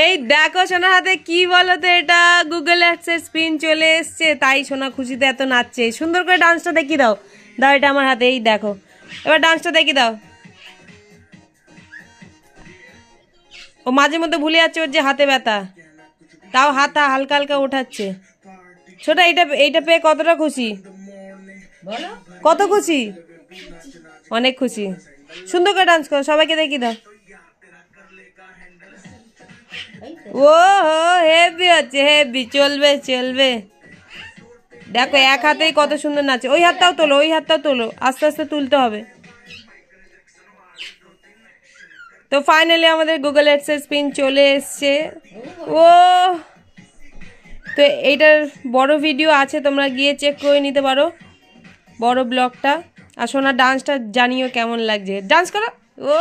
এই দেখো সোনার হাতে কি বলো তো, এটা গুগল অ্যাডসেন্স পিন চলে এসছে, তাই সোনা খুশিতে এত নাচছে। সুন্দর করে ডান্সটা দেখিয়ে দাও। দাও এটা আমার হাতে, এই দেখো, এবার ডান্সটা দেখিয়ে দাও। ও মাঝে মধ্যে ভুলে যাচ্ছে ওর যে হাতে ব্যথা, তাও হাতা হালকা হালকা ওঠাচ্ছে। ছোটা এইটা এইটা পেয়ে কতটা খুশি, কত খুশি? অনেক খুশি। সুন্দর করে ডান্স করো, সবাইকে দেখিয়ে দাও। ও হো, হেভি হচ্ছে, হেভি, চলবে চলবে। দেখো এক হাতেই কত সুন্দর নাচে। ওই হাতটাও তোলো, ওই হাতটাও তোলো, আস্তে আস্তে তুলতে হবে। তো ফাইনালি আমাদের গুগল অ্যাডসেন্স পিন চলে এসছে। ও, তো এইটার বড় ভিডিও আছে, তোমরা গিয়ে চেক করে নিতে পারো বড় ব্লগটা। আর সোনার ডান্সটা জানিও কেমন লাগছে, ডান্স করো। ও